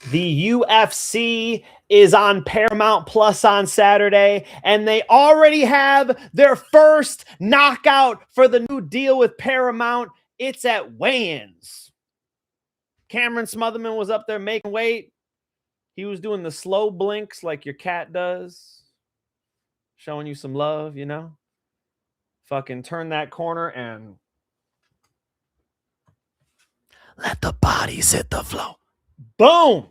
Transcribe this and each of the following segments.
The UFC is on Paramount Plus on Saturday, and they already have their first knockout for the new deal with Paramount. It's at weigh-ins. Cameron Smotherman was up there making weight. He was doing the slow blinks like your cat does, showing you some love, you know? Fucking turn that corner and let the bodies hit the floor. Boom!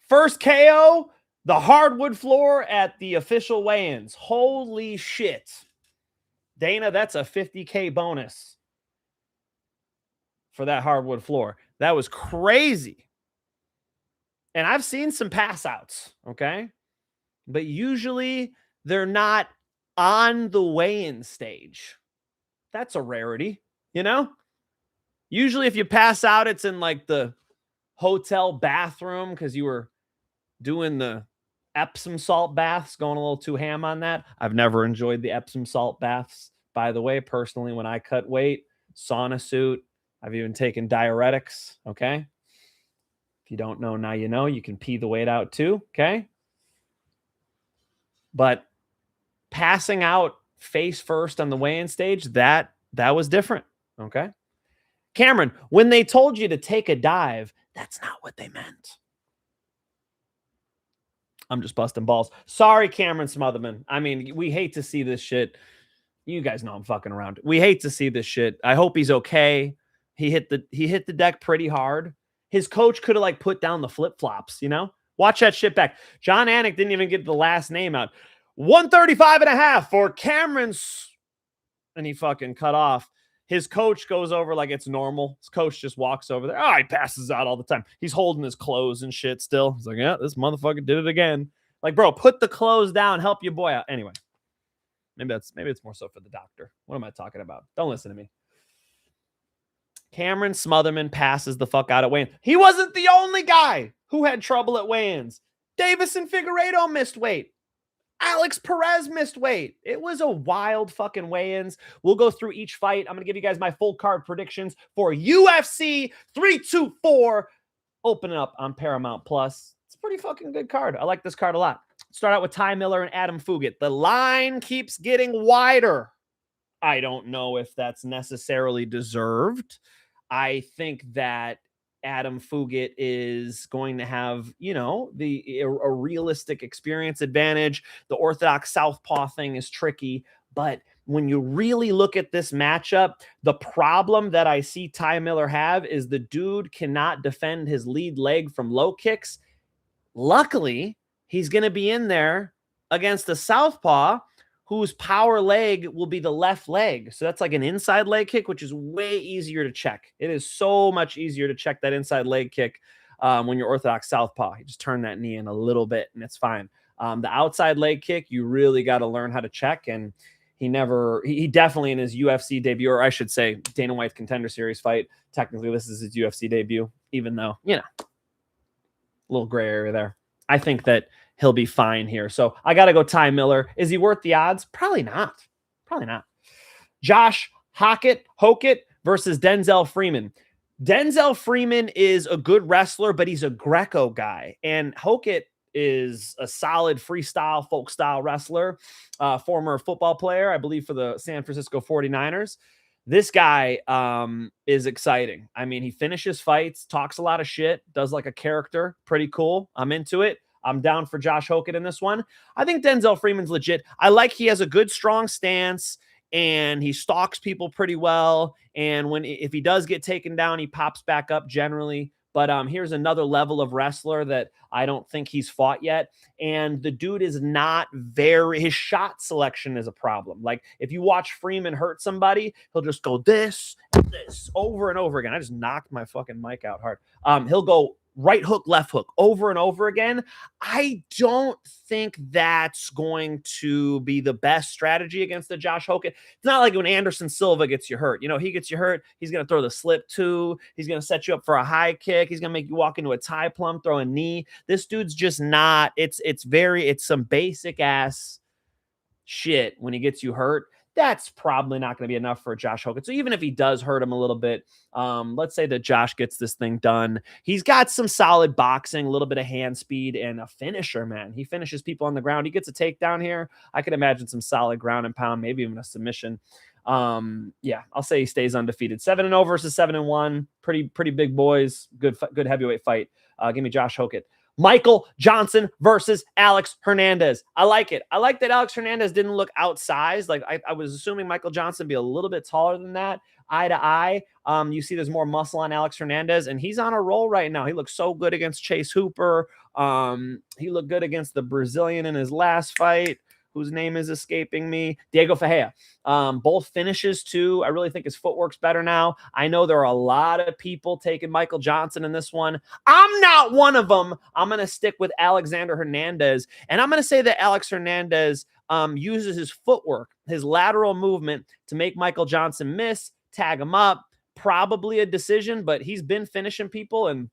First KO, the hardwood floor at the official weigh-ins. Holy shit. Dana, that's a $50K bonus for that hardwood floor. That was crazy. And I've seen some pass outs, okay? But usually they're not on the weigh-in stage. That's a rarity, you know? Usually if you pass out, it's in like the hotel bathroom because you were doing the Epsom salt baths, going a little too ham on that. I've never enjoyed the Epsom salt baths, by the way. Personally, when I cut weight, sauna suit, I've even taken diuretics, okay? If you don't know, now you know. You can pee the weight out too, okay? But passing out face first on the weigh-in stage, that was different, okay? Cameron, when they told you to take a dive, that's not what they meant. I'm just busting balls. Sorry, Cameron Smotherman. I mean, we hate to see this shit. You guys know I'm fucking around. We hate to see this shit. I hope he's okay. He hit the deck pretty hard. His coach could have like put down the flip-flops, you know? Watch that shit back. John Anik didn't even get the last name out. 135.5 for Cameron's. And he fucking cut off. His coach goes over like it's normal. His coach just walks over there. Oh, he passes out all the time. He's holding his clothes and shit still. He's like, yeah, this motherfucker did it again. Like, bro, put the clothes down. Help your boy out. Anyway, maybe it's more so for the doctor. What am I talking about? Don't listen to me. Cameron Smotherman passes the fuck out at weigh-ins. He wasn't the only guy who had trouble at weigh-ins. Davison Figueiredo missed weight. Alex Perez missed weight. It was a wild fucking weigh-ins. We'll go through each fight. I'm going to give you guys my full card predictions for UFC 324 opening up on Paramount Plus. It's a pretty fucking good card. I like this card a lot. Start out with Ty Miller and Adam Fugitt. The line keeps getting wider. I don't know if that's necessarily deserved. I think that Adam Fugitt is going to have, you know, a realistic experience advantage. The orthodox southpaw thing is tricky, but when you really look at this matchup, the problem that I see Ty Miller have is the dude cannot defend his lead leg from low kicks. Luckily, he's going to be in there against the southpaw whose power leg will be the left leg. So that's like an inside leg kick, which is way easier to check. It is so much easier to check that inside leg kick when you're orthodox southpaw. You just turn that knee in a little bit and it's fine. The outside leg kick, you really got to learn how to check. And he definitely in his UFC debut, or I should say Dana White's Contender Series fight, technically this is his UFC debut, even though, you know, a little gray area there. I think that he'll be fine here. So I got to go Ty Miller. Is he worth the odds? Probably not. Probably not. Josh Hokit versus Denzel Freeman. Denzel Freeman is a good wrestler, but he's a Greco guy. And Hokit is a solid freestyle, folk style wrestler, former football player, I believe, for the San Francisco 49ers. This guy is exciting. I mean, he finishes fights, talks a lot of shit, does like a character. Pretty cool. I'm into it. I'm down for Josh Hokit in this one. I think Denzel Freeman's legit. I like he has a good, strong stance, and he stalks people pretty well. And if he does get taken down, he pops back up generally. But here's another level of wrestler that I don't think he's fought yet. And the dude is not his shot selection is a problem. Like if you watch Freeman hurt somebody, he'll just go this over and over again. I just knocked my fucking mic out hard. He'll go right hook, left hook over and over again. I don't think that's going to be the best strategy against the Josh Hokit. It's not like when Anderson Silva gets you hurt. You know, he gets you hurt, he's going to throw the slip two. He's going to set you up for a high kick. He's going to make you walk into a tie plum, throw a knee. This dude's just not, it's some basic ass shit when he gets you hurt. that's probably not going to be enough for Josh Hokit. So even if he does hurt him a little bit, let's say that Josh gets this thing done. He's got some solid boxing, a little bit of hand speed, and a finisher, man. He finishes people on the ground. He gets a takedown here. I could imagine some solid ground and pound, maybe even a submission. Yeah, I'll say he stays undefeated. 7-0 versus 7-1. Pretty big boys. Good heavyweight fight. Give me Josh Hokit. Michael Johnson versus Alex Hernandez. I like it. I like that Alex Hernandez didn't look outsized. Like I was assuming Michael Johnson would be a little bit taller than that, eye to eye. You see there's more muscle on Alex Hernandez, and he's on a roll right now. He looks so good against Chase Hooper. He looked good against the Brazilian in his last fight, whose name is escaping me, Diego Ferreira. Both finishes too. I really think his footwork's better now. I know there are a lot of people taking Michael Johnson in this one. I'm not one of them. I'm going to stick with Alexander Hernandez, and I'm going to say that Alex Hernandez uses his footwork, his lateral movement to make Michael Johnson miss, tag him up, probably a decision, but he's been finishing people, and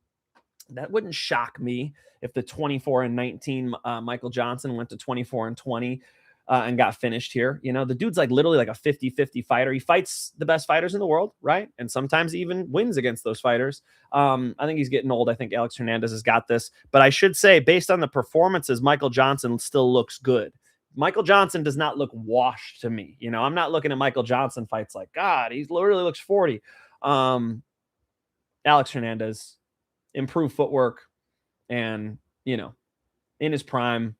that wouldn't shock me if the 24-19 Michael Johnson went to 24-20 and got finished here. You know, the dude's like literally like a 50-50 fighter. He fights the best fighters in the world, right? And sometimes he even wins against those fighters. I think he's getting old. I think Alex Hernandez has got this. But I should say, based on the performances, Michael Johnson still looks good. Michael Johnson does not look washed to me. You know, I'm not looking at Michael Johnson fights like, God, he literally looks 40. Alex Hernandez, improved footwork, and, you know, in his prime,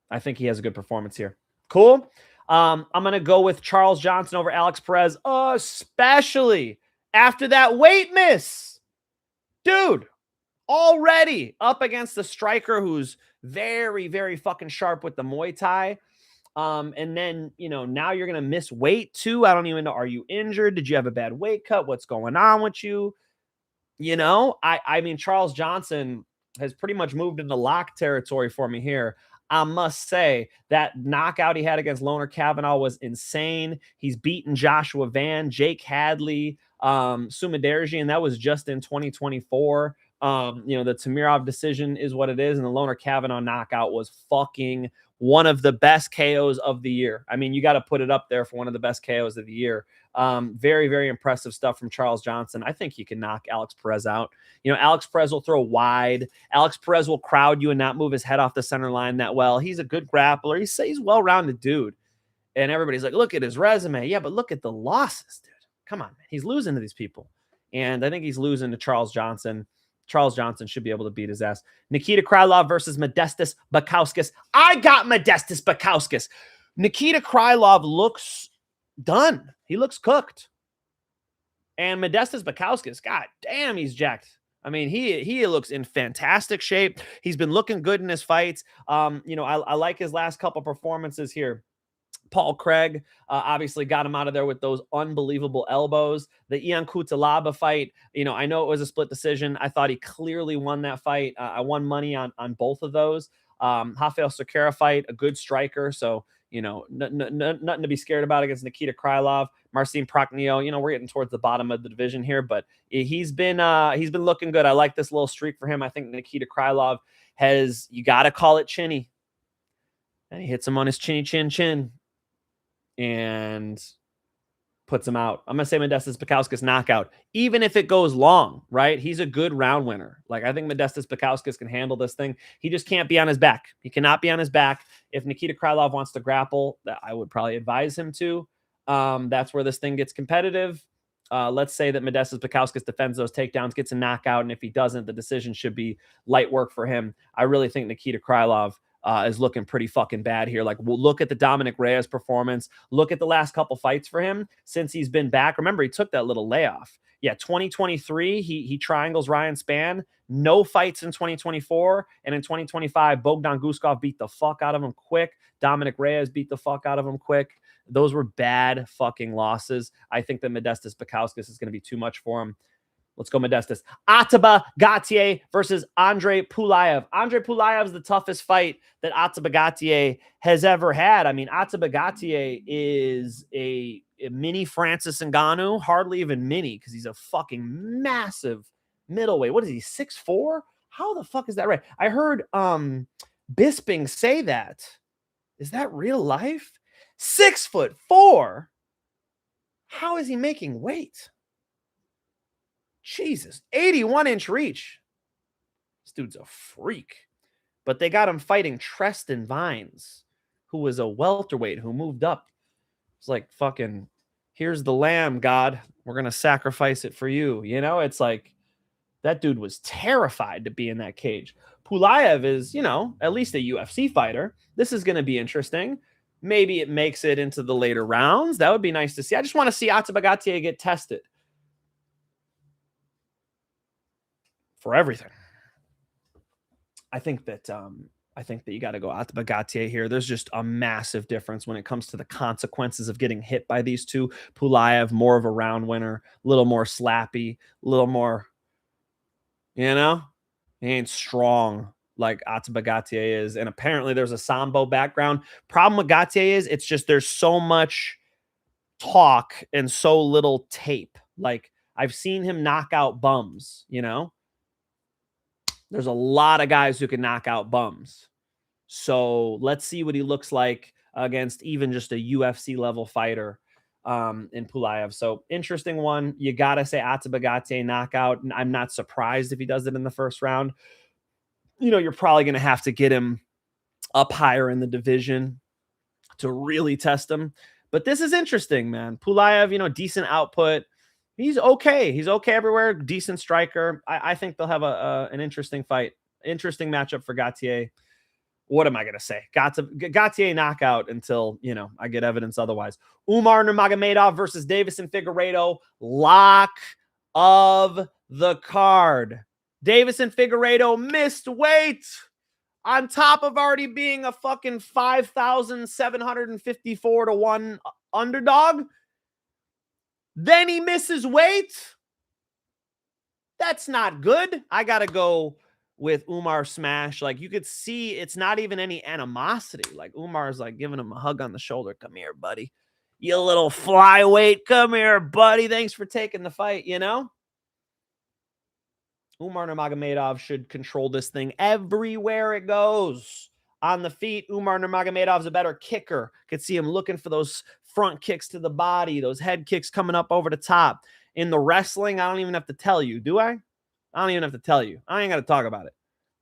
I think he has a good performance here. Cool. I'm going to go with Charles Johnson over Alex Perez, especially after that weight miss. Dude, already up against the striker who's very, very fucking sharp with the Muay Thai. And then, you know, now you're going to miss weight too. I don't even know. Are you injured? Did you have a bad weight cut? What's going on with you? You know, I mean, Charles Johnson has pretty much moved into lock territory for me here. I must say that knockout he had against Loner Kavanaugh was insane. He's beaten Joshua Van, Jake Hadley, Sumaderji, and that was just in 2024. You know, the Tamirov decision is what it is, and the Loner Kavanaugh knockout was fucking one of the best KOs of the year. I mean, you got to put it up there for one of the best KOs of the year. Very, very impressive stuff from Charles Johnson. I think he can knock Alex Perez out. You know, Alex Perez will throw wide. Alex Perez will crowd you and not move his head off the center line that well. He's a good grappler. He's well-rounded dude. And everybody's like, look at his resume. Yeah, but look at the losses, dude. Come on, man. He's losing to these people. And I think he's losing to Charles Johnson. Charles Johnson should be able to beat his ass. Nikita Krylov versus Modestas Bukauskas. I got Modestas Bukauskas. Nikita Krylov looks done. He looks cooked. And Modestas Bukauskas, god damn, he's jacked. I mean, he looks in fantastic shape. He's been looking good in his fights. You know, I like his last couple performances here. Paul Craig obviously got him out of there with those unbelievable elbows. The Ian Cutelaba fight, you know, I know it was a split decision. I thought he clearly won that fight. I won money on both of those. Rafael Sequeira fight, a good striker. So, you know, nothing to be scared about against Nikita Krylov. Marcin Prachnio, you know, we're getting towards the bottom of the division here, but he's been looking good. I like this little streak for him. I think Nikita Krylov has, you got to call it chinny. And he hits him on his chinny chin and puts him out. I'm going to say Modestas Bukauskas knockout, even if it goes long, right? He's a good round winner. Like, I think Modestas Bukauskas can handle this thing. He just can't be on his back. He cannot be on his back. If Nikita Krylov wants to grapple, I would probably advise him to. That's where this thing gets competitive. Let's say that Modestas Bukauskas defends those takedowns, gets a knockout, and if he doesn't, the decision should be light work for him. I really think Nikita Krylov is looking pretty fucking bad here. Like, we'll look at the Dominic Reyes performance. Look at the last couple fights for him since he's been back. Remember, he took that little layoff. Yeah, 2023, he triangles Ryan Spann. No fights in 2024. And in 2025, Bogdan Guskov beat the fuck out of him quick. Dominic Reyes beat the fuck out of him quick. Those were bad fucking losses. I think that Modestas Bukauskas is going to be too much for him. Let's go Modestas. Ateba Gautier versus Andrey Pulyaev. Andrey Pulyaev is the toughest fight that Ateba Gautier has ever had. I mean, Ateba Gautier is a mini Francis Ngannou, hardly even mini, because he's a fucking massive middleweight. What is he, 6'4"? How the fuck is that right? I heard Bisping say that. Is that real life? 6'4". How is he making weight? Jesus, 81-inch reach. This dude's a freak. But they got him fighting Treston Vines, who was a welterweight who moved up. It's like, fucking, here's the lamb, God. We're going to sacrifice it for you. You know, it's like, that dude was terrified to be in that cage. Pulyaev is, you know, at least a UFC fighter. This is going to be interesting. Maybe it makes it into the later rounds. That would be nice to see. I just want to see Ateba Gautier get tested for everything. I think that you got to go Ateba Gautier here. There's just a massive difference when it comes to the consequences of getting hit by these two. Pulyaev, more of a round winner, a little more slappy, a little more, you know, he ain't strong like Ateba Gautier is. And apparently there's a Sambo background. Problem with Gautier is it's just there's so much talk and so little tape. Like, I've seen him knock out bums, you know? There's a lot of guys who can knock out bums. So let's see what he looks like against even just a UFC level fighter in Pulyaev. So interesting one. You got to say Ateba Gautier knockout. I'm not surprised if he does it in the first round. You know, you're probably going to have to get him up higher in the division to really test him. But this is interesting, man. Pulyaev, you know, decent output. He's okay. He's okay everywhere. Decent striker. I think they'll have an interesting fight. Interesting matchup for Gautier. What am I going to say? Gautier knockout until, you know, I get evidence otherwise. Umar Nurmagomedov versus Deiveson Figueiredo. Lock of the card. Deiveson Figueiredo missed weight on top of already being a fucking 5,754 to 1 underdog. Then he misses weight. That's not good. I got to go with Umar smash. Like, you could see it's not even any animosity. Like, Umar's like giving him a hug on the shoulder. Come here, buddy. You little flyweight. Come here, buddy. Thanks for taking the fight, you know? Umar Nurmagomedov should control this thing everywhere it goes. On the feet, Umar Nurmagomedov's a better kicker. Could see him looking for those front kicks to the body, those head kicks coming up over the top. In the wrestling, I don't even have to tell you, do I? I don't even have to tell you. I ain't got to talk about it.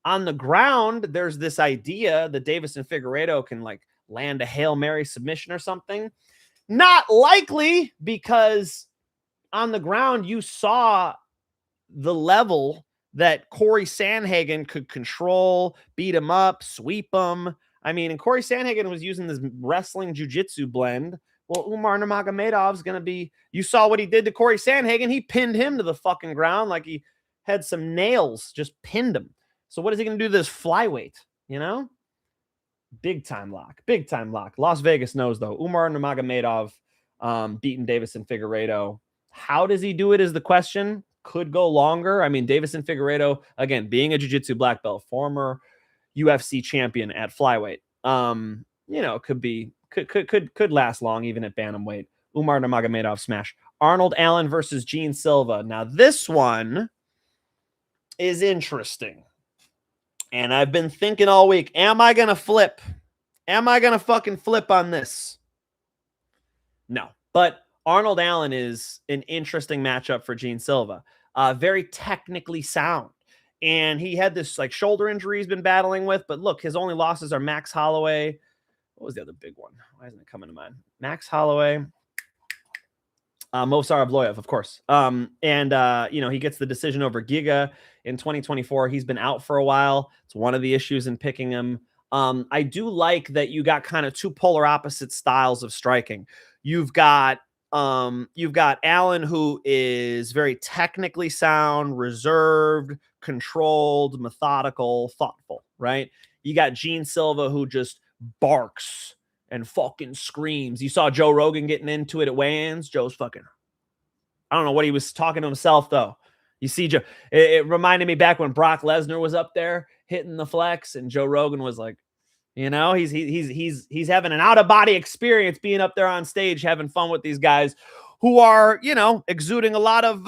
On the ground, there's this idea that Deiveson Figueiredo can like land a Hail Mary submission or something. Not likely, because on the ground, you saw the level that Corey Sandhagen could control, beat him up, sweep him. I mean, and Corey Sandhagen was using this wrestling jiu-jitsu blend. Well, Umar Nurmagomedov's going to be, you saw what he did to Corey Sandhagen. He pinned him to the fucking ground like he had some nails, just pinned him. So what is he going to do to this flyweight? You know? Big time lock. Big time lock. Las Vegas knows, though. Umar Nurmagomedov beating Deiveson Figueiredo. How does he do it is the question. Could go longer. I mean, Deiveson Figueiredo, again, being a jiu-jitsu black belt, former UFC champion at flyweight, you know, could last long even at bantamweight. Umar Nurmagomedov smash. Arnold Allen versus Gene Silva. Now, this one is interesting. And I've been thinking all week, am I going to flip? Am I going to fucking flip on this? No. But Arnold Allen is an interesting matchup for Gene Silva. Very technically sound. And he had this like shoulder injury he's been battling with. But look, his only losses are Max Holloway. What was the other big one? Why isn't it coming to mind? Max Holloway. Movsar Evloev, of course. You know, he gets the decision over Giga in 2024. He's been out for a while. It's one of the issues in picking him. I do like that you got kind of two polar opposite styles of striking. You've got Allen, who is very technically sound, reserved, controlled, methodical, thoughtful, right? You got Gene Silva, who just barks and fucking screams. You saw Joe Rogan getting into it at weigh-ins. Joe's fucking, I don't know what he was talking to himself, though. You see, Joe, it reminded me back when Brock Lesnar was up there hitting the flex, and Joe Rogan was like, you know, he's having an out-of-body experience being up there on stage, having fun with these guys who are, you know, exuding a lot of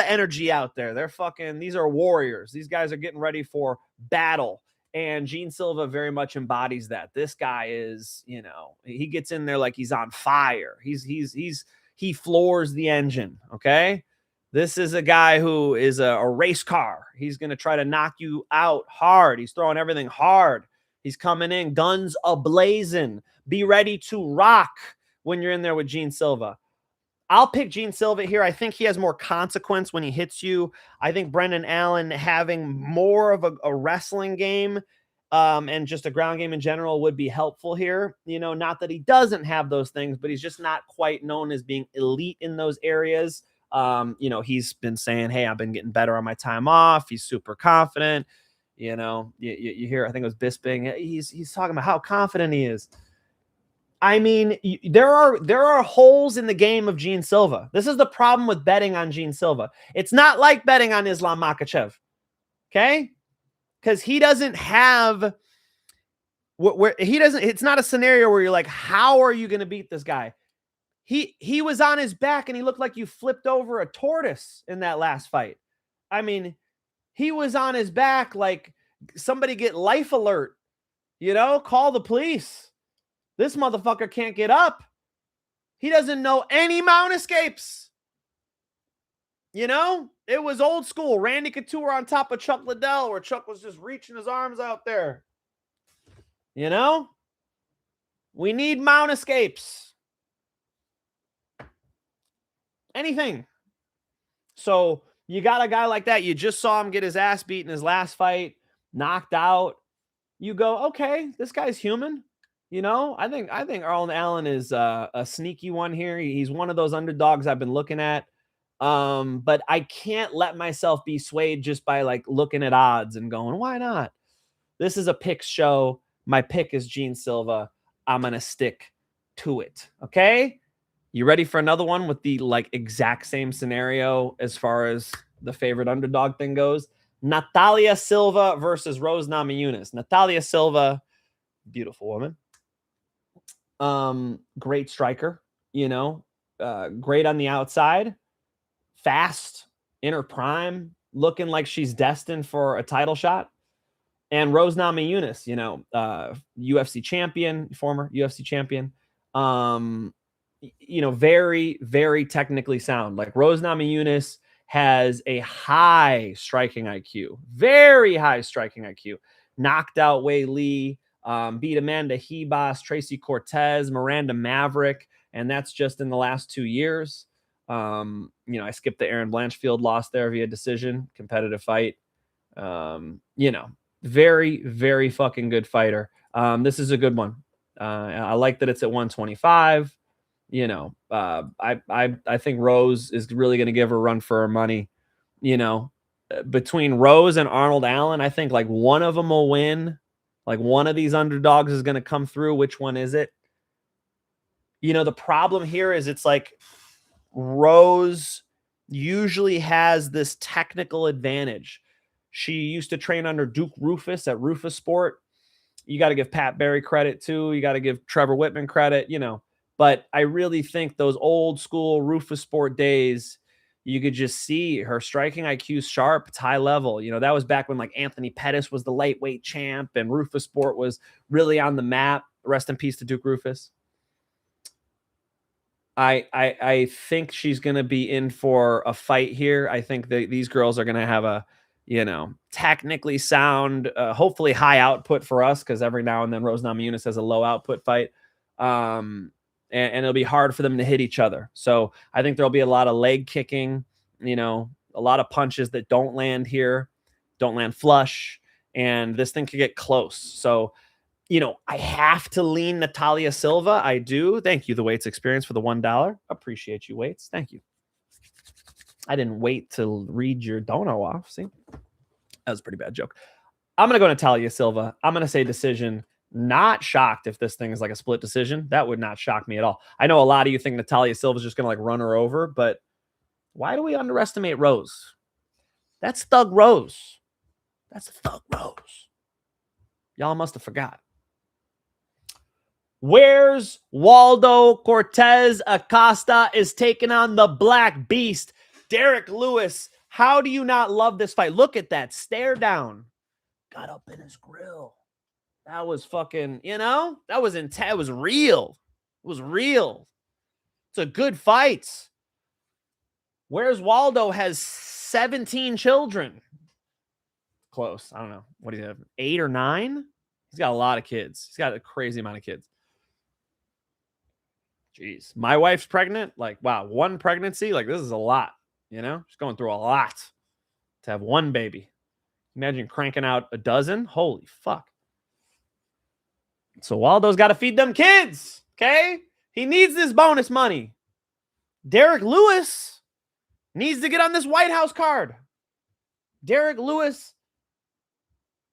energy out there. They're fucking, these are warriors. These guys are getting ready for battle. And Gene Silva very much embodies that. This guy is, you know, he gets in there like he's on fire. He floors the engine. Okay. This is a guy who is a race car. He's going to try to knock you out hard. He's throwing everything hard. He's coming in, guns ablazing. Be ready to rock when you're in there with Gene Silva. I'll pick Gene Silva here. I think he has more consequence when he hits you. I think Brendan Allen having more of a wrestling game and just a ground game in general would be helpful here. You know, not that he doesn't have those things, but he's just not quite known as being elite in those areas. You know, he's been saying, hey, I've been getting better on my time off. He's super confident. You know, you hear, I think it was Bisping. He's talking about how confident he is. I mean, there are holes in the game of Gene Silva. This is the problem with betting on Gene Silva. It's not like betting on Islam Makhachev, okay? Because he doesn't have where he doesn't. It's not a scenario where you're like, how are you going to beat this guy? He was on his back and he looked like you flipped over a tortoise in that last fight. I mean, he was on his back like somebody get life alert. You know, call the police. This motherfucker can't get up. He doesn't know any mount escapes. You know, it was old school. Randy Couture on top of Chuck Liddell, where Chuck was just reaching his arms out there. You know, we need mount escapes. Anything. So you got a guy like that. You just saw him get his ass beat in his last fight, knocked out. You go, okay, this guy's human. You know, I think Arnold Allen is a sneaky one here. He's one of those underdogs I've been looking at. But I can't let myself be swayed just by like looking at odds and going, why not? This is a pick show. My pick is Gene Silva. I'm going to stick to it. Okay. You ready for another one with the like exact same scenario as far as the favorite underdog thing goes? Natália Silva versus Rose Namajunas. Natália Silva, beautiful woman. Great striker, you know, great on the outside, fast, in her prime, looking like she's destined for a title shot. And Rose Namajunas, you know, UFC champion, former UFC champion, you know, very, very technically sound. Like Rose Namajunas has a high striking IQ, very high striking IQ, knocked out Wei Lee, beat Amanda Hebos, Tracy Cortez, Miranda Maverick, and that's just in the last 2 years. You know, I skipped the Aaron Blanchfield loss there via decision, competitive fight. You know, very, very fucking good fighter. This is a good one. I like that it's at 125. You know, I think Rose is really going to give her a run for her money. You know, between Rose and Arnold Allen, I think like one of them will win. Like one of these underdogs is going to come through. Which one is it? You know, the problem here is it's like Rose usually has this technical advantage. She used to train under Duke Rufus at Rufus Sport. You got to give Pat Barry credit too. You got to give Trevor Whitman credit, you know. But I really think those old school Rufus Sport days, you could just see her striking IQ sharp. It's high level. You know, that was back when like Anthony Pettis was the lightweight champ and Rufus Sport was really on the map. Rest in peace to Duke Rufus. I think she's going to be in for a fight here. I think that these girls are going to have a, you know, technically sound, hopefully high output for us, because every now and then Rose Namajunas has a low output fight. And it'll be hard for them to hit each other. So I think there'll be a lot of leg kicking, you know, a lot of punches that don't land here, don't land flush, and this thing could get close. So, you know, I have to lean Natália Silva. I do. Thank you, The Weights Experience, for the $1. Appreciate you, Weights. Thank you. I didn't wait to read your dono off. See, that was a pretty bad joke. I'm going to go Natália Silva. I'm going to say decision. Not shocked if this thing is like a split decision. That would not shock me at all. I know a lot of you think Natália Silva is just going to like run her over, but why do we underestimate Rose? That's Thug Rose. That's Thug Rose. Y'all must have forgot. Where's Waldo Cortes-Acosta is taking on the Black Beast, Derrick Lewis. How do you not love this fight? Look at that stare down. got up in his grill. That was fucking, that was intense. It was real. It was real. It's a good fight. Where's Waldo has 17 children. Close. I don't know. What do you have? 8 or 9? He's got a lot of kids. He's got a crazy amount of kids. Jeez. My wife's pregnant. Like, wow, one pregnancy. Like, this is a lot. She's going through a lot to have one baby. Imagine cranking out a dozen. Holy fuck. So Waldo's got to feed them kids. Okay? He needs this bonus money. Derrick Lewis needs to get on this White House card. Derrick Lewis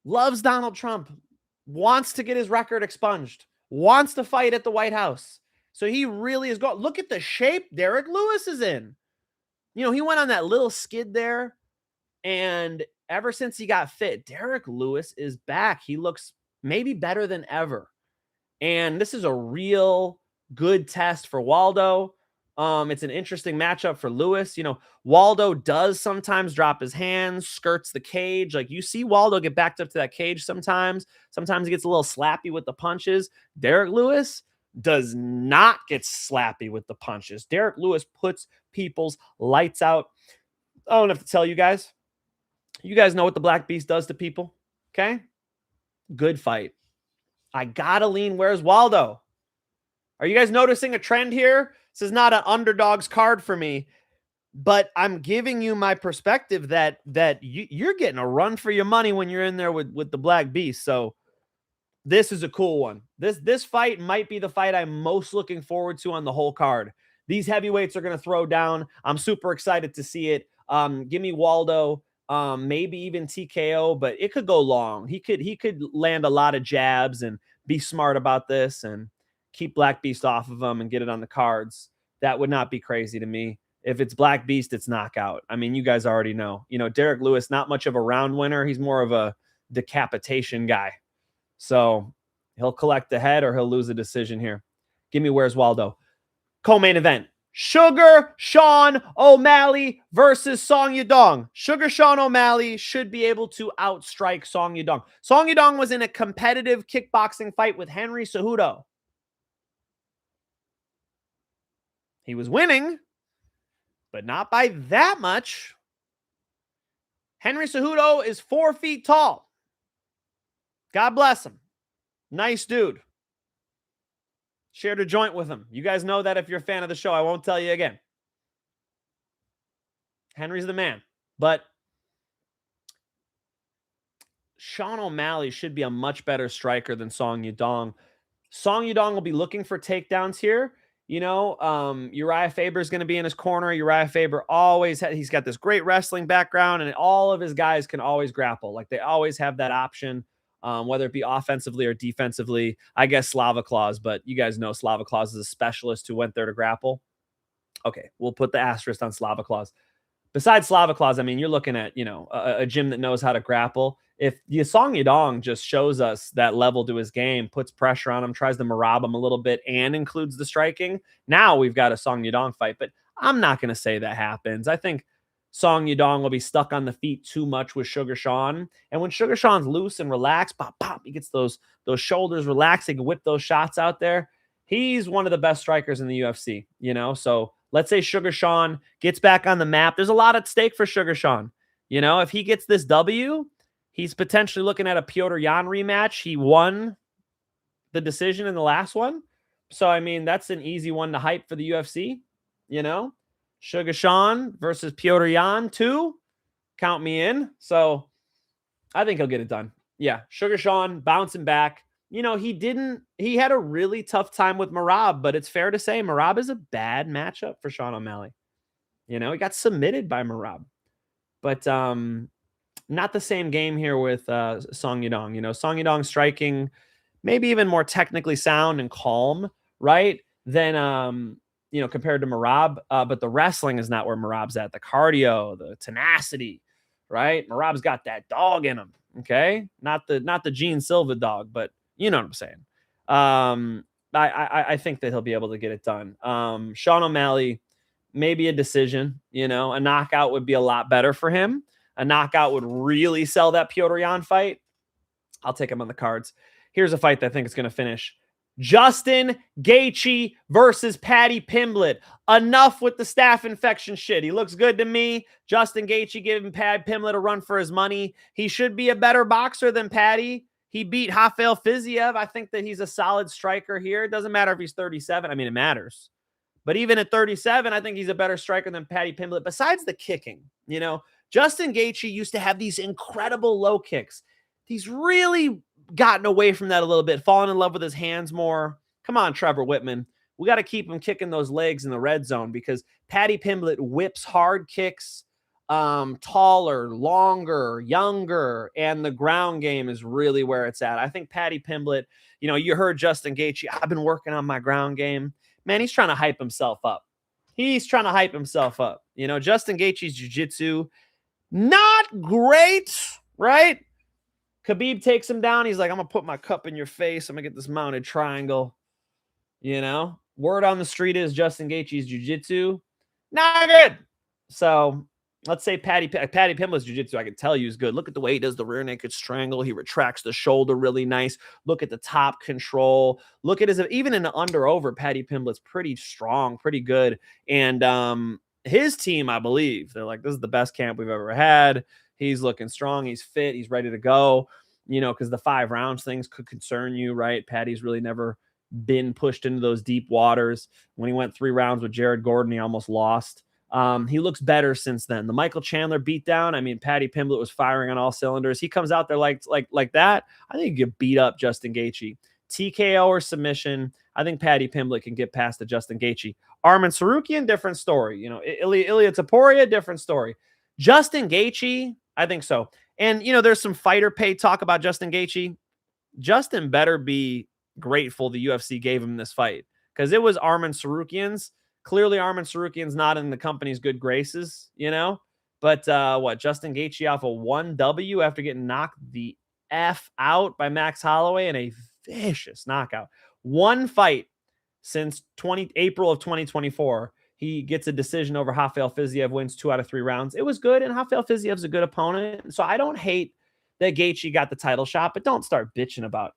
loves Donald Trump, wants to get his record expunged, wants to fight at the White House. So he really is going. Look at the shape Derrick Lewis is in. He went on that little skid there, and ever since he got fit, Derrick Lewis is back. He looks maybe better than ever. And this is a real good test for Waldo. It's an interesting matchup for Lewis. Waldo does sometimes drop his hands, skirts the cage. Like, you see Waldo get backed up to that cage sometimes. Sometimes he gets a little slappy with the punches. Derrick Lewis does not get slappy with the punches. Derrick Lewis puts people's lights out. I don't have to tell you guys. You guys know what the Black Beast does to people. Okay? Good fight. I gotta lean. Where's Waldo? Are you guys noticing a trend here? This is not an underdog's card for me, but I'm giving you my perspective that you're getting a run for your money when you're in there with the Black Beast. So this is a cool one. This fight might be the fight I'm most looking forward to on the whole card. These heavyweights are going to throw down. I'm super excited to see it. Give me Waldo, maybe even TKO, but it could go long. He could land a lot of jabs and be smart about this and keep Black Beast off of him and get it on the cards. That would not be crazy to me. If it's Black Beast, it's knockout. I mean, you guys already know. Derrick Lewis, not much of a round winner. He's more of a decapitation guy. So he'll collect the head or he'll lose a decision here. Give me where's Waldo. Co-main event. Sugar Sean O'Malley versus Song Yadong. Sugar Sean O'Malley should be able to outstrike Song Yadong. Song Yadong was in a competitive kickboxing fight with Henry Cejudo. He was winning, but not by that much. Henry Cejudo is 4 feet tall. God bless him. Nice dude. Shared a joint with him. You guys know that if you're a fan of the show. I won't tell you again. Henry's the man. But Sean O'Malley should be a much better striker than Song Yadong. Song Yadong will be looking for takedowns here. Uriah Faber is going to be in his corner. Uriah Faber he's got this great wrestling background, and all of his guys can always grapple. Like, they always have that option. Whether it be offensively or defensively. I guess Slava Claus, but you guys know Slava Claus is a specialist who went there to grapple. Okay, we'll put the asterisk on Slava Claus. Besides Slava Claus, I mean, you're looking at, a gym that knows how to grapple. If Song Yadong just shows us that level to his game, puts pressure on him, tries to marab him a little bit, and includes the striking, now we've got a Song Yadong fight. But I'm not going to say that happens. I think Song Yadong will be stuck on the feet too much with Sugar Sean. And when Sugar Sean's loose and relaxed, pop, pop, he gets those shoulders relaxed. He can whip those shots out there. He's one of the best strikers in the UFC, So let's say Sugar Sean gets back on the map. There's a lot at stake for Sugar Sean. If he gets this W, he's potentially looking at a Petr Yan rematch. He won the decision in the last one. So, I mean, that's an easy one to hype for the UFC, Sugar Sean versus Petr Yan 2. Count me in. So I think he'll get it done. Yeah. Sugar Sean bouncing back. He had a really tough time with Merab, but it's fair to say Merab is a bad matchup for Sean O'Malley. He got submitted by Merab, but not the same game here with Song Yadong. Song Yadong striking maybe even more technically sound and calm, right? Than, compared to Merab, but the wrestling is not where Merab's at. The cardio, the tenacity, right? Merab's got that dog in him. Okay, not the Gene Silva dog, but you know what I'm saying. I think that he'll be able to get it done. Sean O'Malley, maybe a decision. A knockout would be a lot better for him. A knockout would really sell that Petr Yan fight. I'll take him on the cards. Here's a fight that I think is going to finish. Justin Gaethje versus Paddy Pimblett. Enough with the staph infection shit. He looks good to me. Justin Gaethje giving Paddy Pimblett a run for his money. He should be a better boxer than Paddy. He beat Rafael Fiziev. I think that he's a solid striker here. It doesn't matter if he's 37. I mean, it matters. But even at 37, I think he's a better striker than Paddy Pimblett. Besides the kicking, you know, Justin Gaethje used to have these incredible low kicks. He's really gotten away from that a little bit, fallen in love with his hands more. Come on, Trevor Whitman. We got to keep him kicking those legs in the red zone because Paddy Pimblett whips hard kicks, taller, longer, younger, and the ground game is really where it's at. I think Paddy Pimblett, you know, you heard Justin Gaethje, I've been working on my ground game. Man, he's trying to hype himself up. He's trying to hype himself up. You know, Justin Gaethje's jiu-jitsu, not great, right? Khabib takes him down. He's like, I'm going to put my cup in your face. I'm going to get this mounted triangle. You know, word on the street is Justin Gaethje's jiu-jitsu, not good. So let's say Paddy Pimblett's jiu-jitsu, I can tell you is good. Look at the way he does the rear naked strangle. He retracts the shoulder really nice. Look at the top control. Look at his, even in the under over, Paddy Pimblett's pretty strong, pretty good. And his team, I believe, they're like, this is the best camp we've ever had. He's looking strong. He's fit. He's ready to go, you know, because the 5 rounds things could concern you, right? Paddy's really never been pushed into those deep waters. When he went 3 rounds with Jared Gordon, he almost lost. He looks better since then. The Michael Chandler beatdown, I mean, Paddy Pimblett was firing on all cylinders. He comes out there like that. I think you could beat up Justin Gaethje. TKO or submission, I think Paddy Pimblett can get past the Justin Gaethje. Arman Sarukian, different story. You know, Ilya Taporia, different story. Justin Gaethje, I think so. And, you know, there's some fighter pay talk about Justin Gaethje. Justin better be grateful the UFC gave him this fight because it was Arman Sarukian's. Clearly, Arman Sarukian's not in the company's good graces, you know. But Justin Gaethje off a 1W after getting knocked the F out by Max Holloway in a vicious knockout. One fight since April of 2024. He gets a decision over Rafael Fiziev, wins 2 out of 3 rounds. It was good, and Rafael Fiziev's a good opponent. So I don't hate that Gaethje got the title shot, but don't start bitching about,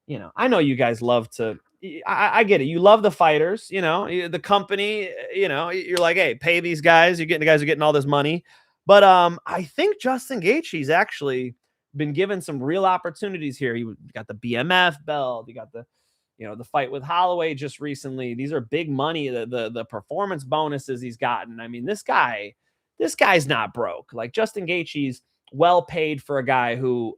you know, I know you guys love to, I get it. You love the fighters, you know, the company, you know, you're like, hey, pay these guys. The guys are getting all this money. But I think Justin Gaethje's actually been given some real opportunities here. He got the BMF belt. He got the, you know, the fight with Holloway just recently. These are big money. The performance bonuses he's gotten. I mean, this guy's not broke. Like Justin Gaethje's well paid for a guy who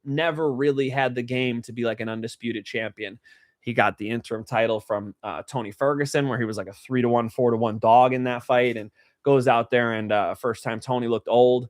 never really had the game to be like an undisputed champion. He got the interim title from Tony Ferguson, where he was like a 3-1, 4-1 dog in that fight, and goes out there and first time Tony looked old.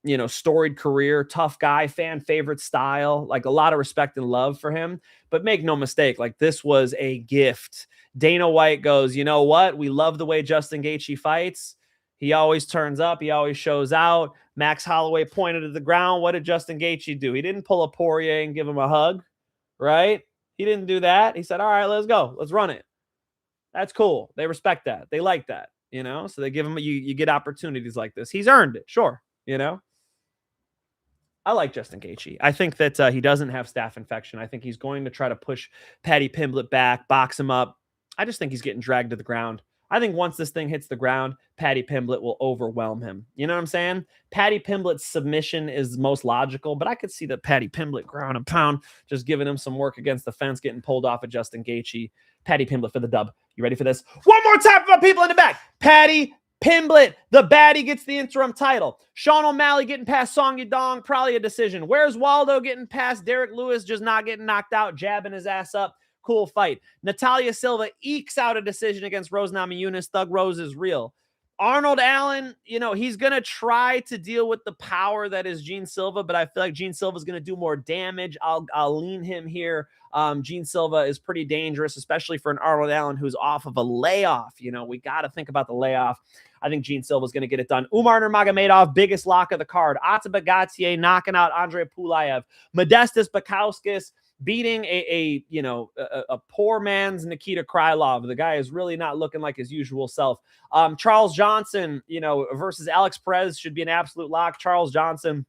You know, storied career, tough guy, fan favorite style, like a lot of respect and love for him. But make no mistake, like this was a gift. Dana White goes, you know what? We love the way Justin Gaethje fights. He always turns up. He always shows out. Max Holloway pointed at the ground. What did Justin Gaethje do? He didn't pull a Poirier and give him a hug, right? He didn't do that. He said, all right, let's go. Let's run it. That's cool. They respect that. They like that, you know? So they give him, you get opportunities like this. He's earned it. Sure. You know? I like Justin Gaethje. I think that he doesn't have staph infection. I think he's going to try to push Paddy Pimblett back, box him up. I just think he's getting dragged to the ground. I think once this thing hits the ground, Paddy Pimblett will overwhelm him. You know what I'm saying? Paddy Pimblett's submission is most logical, but I could see that Paddy Pimblett ground and pound, just giving him some work against the fence, getting pulled off of Justin Gaethje. Paddy Pimblett for the dub. You ready for this? One more time for my people in the back. Paddy Pimblett, the baddie, gets the interim title. Sean O'Malley getting past Song Yadong, probably a decision. Where's Waldo getting past Derrick Lewis, just not getting knocked out, jabbing his ass up? Cool fight. Natália Silva ekes out a decision against Rose Namajunas. Thug Rose is real. Arnold Allen, you know, he's going to try to deal with the power that is Gene Silva, but I feel like Gene Silva is going to do more damage. I'll lean him here. Gene Silva is pretty dangerous, especially for an Arnold Allen who's off of a layoff. You know, we got to think about the layoff. I think Gene Silva is going to get it done. Umar Nurmagomedov, biggest lock of the card. Ateba Gautier knocking out Andrey Pulyaev. Modestas Bukauskas beating a poor man's Nikita Krylov. The guy is really not looking like his usual self. Charles Johnson, you know, versus Alex Perez should be an absolute lock. Charles Johnson,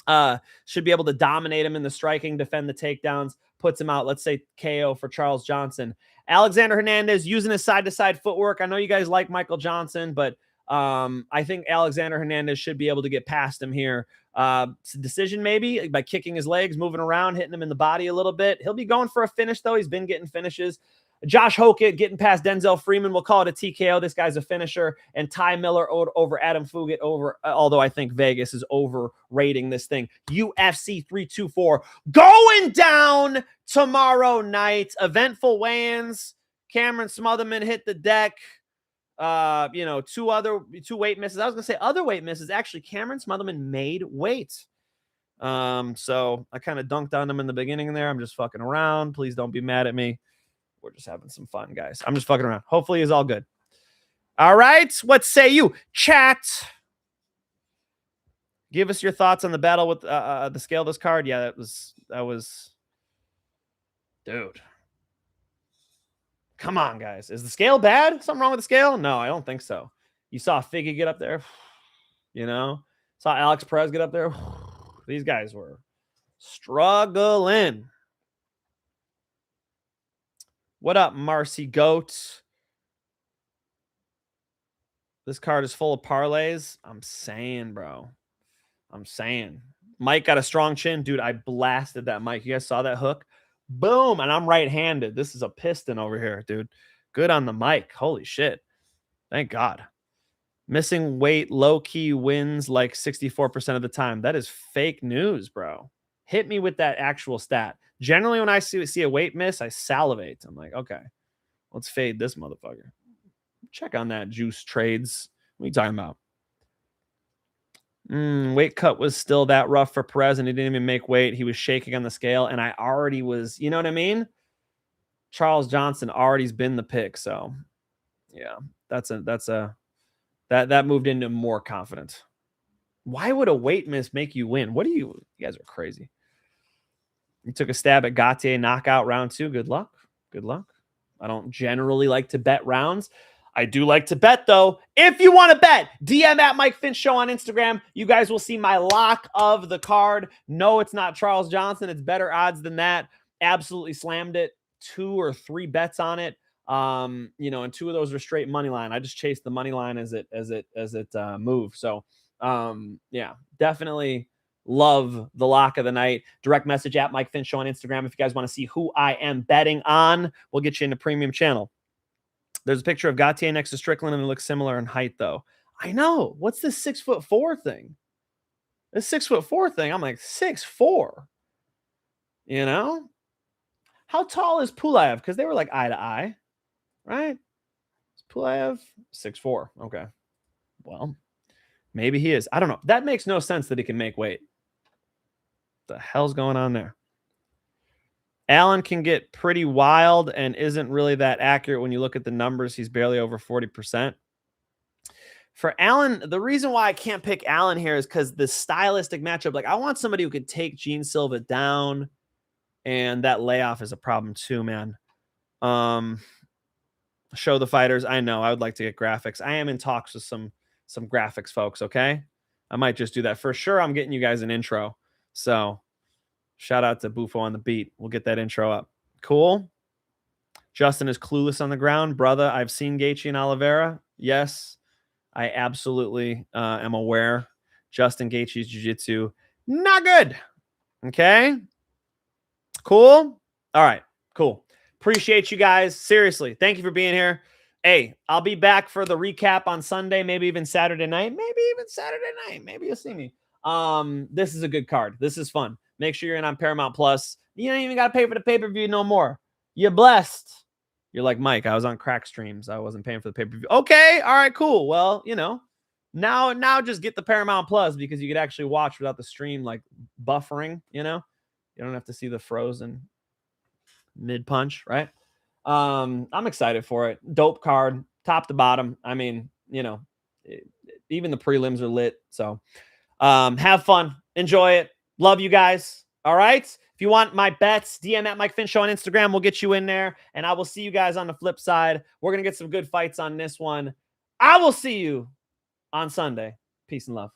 Should be able to dominate him in the striking, defend the takedowns, puts him out. Let's say KO for Charles Johnson. Alexander Hernandez using his side-to-side footwork. I know you guys like Michael Johnson, but I think Alexander Hernandez should be able to get past him here. It's a decision maybe by kicking his legs, moving around, hitting him in the body a little bit. He'll be going for a finish, though. He's been getting finishes. Josh Hokit getting past Denzel Freeman. We'll call it a TKO. This guy's a finisher. And Ty Miller over Adam Fugitt although I think Vegas is overrating this thing. UFC 324 going down tomorrow night. Eventful weigh-ins. Cameron Smotherman hit the deck. Two weight misses. I was gonna say other weight misses. Actually, Cameron Smotherman made weight. So I kind of dunked on him in the beginning there. I'm just fucking around. Please don't be mad at me. We're just having some fun, guys. I'm just fucking around. Hopefully it's all good. All right. What say you? Chat. Give us your thoughts on the battle with the scale this card. Yeah, that was dude. Come on, guys. Is the scale bad? Something wrong with the scale? No, I don't think so. You saw Figgy get up there. Saw Alex Perez get up there. These guys were struggling. What up, Marcy Goat? This card is full of parlays. I'm saying, bro. I'm saying. Mike got a strong chin. Dude, I blasted that mic. You guys saw that hook? Boom. And I'm right-handed. This is a piston over here, dude. Good on the mic. Holy shit. Thank God. Missing weight low-key wins like 64% of the time. That is fake news, bro. Hit me with that actual stat. Generally, when I see a weight miss, I salivate. I'm like, okay, let's fade this motherfucker. Check on that juice trades. What are you talking about? Weight cut was still that rough for Perez, and he didn't even make weight. He was shaking on the scale, and I already was, you know what I mean? Charles Johnson already's been the pick, so yeah, that moved into more confident. Why would a weight miss make you win? You guys are crazy. You took a stab at Gautier knockout round 2. Good luck. Good luck. I don't generally like to bet rounds. I do like to bet, though. If you want to bet, DM at Mike Finch Show on Instagram. You guys will see my lock of the card. No, it's not Charles Johnson. It's better odds than that. Absolutely slammed it. 2 or 3 bets on it. And 2 of those were straight money line. I just chased the money line as it moved. So, yeah, definitely love the lock of the night. Direct message at Mike Finch Show on Instagram. If you guys want to see who I am betting on, we'll get you in the premium channel. There's a picture of Gautier next to Strickland, and it looks similar in height, though. I know. What's this 6'4" thing? This 6'4" thing. I'm like 6'4". You know? How tall is Pulyaev? Because they were like eye to eye, right? Is Pulyaev 6'4". Okay. Well, maybe he is. I don't know. That makes no sense that he can make weight. What the hell's going on there? Allen can get pretty wild and isn't really that accurate when you look at the numbers. He's barely over 40%. For Allen, the reason why I can't pick Allen here is because the stylistic matchup, like I want somebody who could take Gene Silva down, and that layoff is a problem too, man. Show the fighters. I know I would like to get graphics. I am in talks with some graphics folks, okay? I might just do that. For sure, I'm getting you guys an intro. So shout out to Bufo on the beat. We'll get that intro up. Cool. Justin is clueless on the ground. Brother, I've seen Gaethje and Oliveira. Yes, I absolutely am aware. Justin Gaethje's jiu-jitsu, not good. Okay? Cool? All right, cool. Appreciate you guys. Seriously, thank you for being here. Hey, I'll be back for the recap on Sunday, maybe even Saturday night. Maybe you'll see me. This is a good card. This is fun. Make sure you're in on Paramount Plus. You don't even got to pay for the pay-per-view no more. You're blessed. You're like, Mike, I was on crack streams. I wasn't paying for the pay-per-view. Okay, all right, cool. Well, now just get the Paramount Plus because you could actually watch without the stream like buffering, You don't have to see the frozen mid-punch, right? I'm excited for it. Dope card, top to bottom. I mean, even the prelims are lit. So have fun. Enjoy it. Love you guys. All right. If you want my bets, DM at Mike Finch Show on Instagram. We'll get you in there. And I will see you guys on the flip side. We're going to get some good fights on this one. I will see you on Sunday. Peace and love.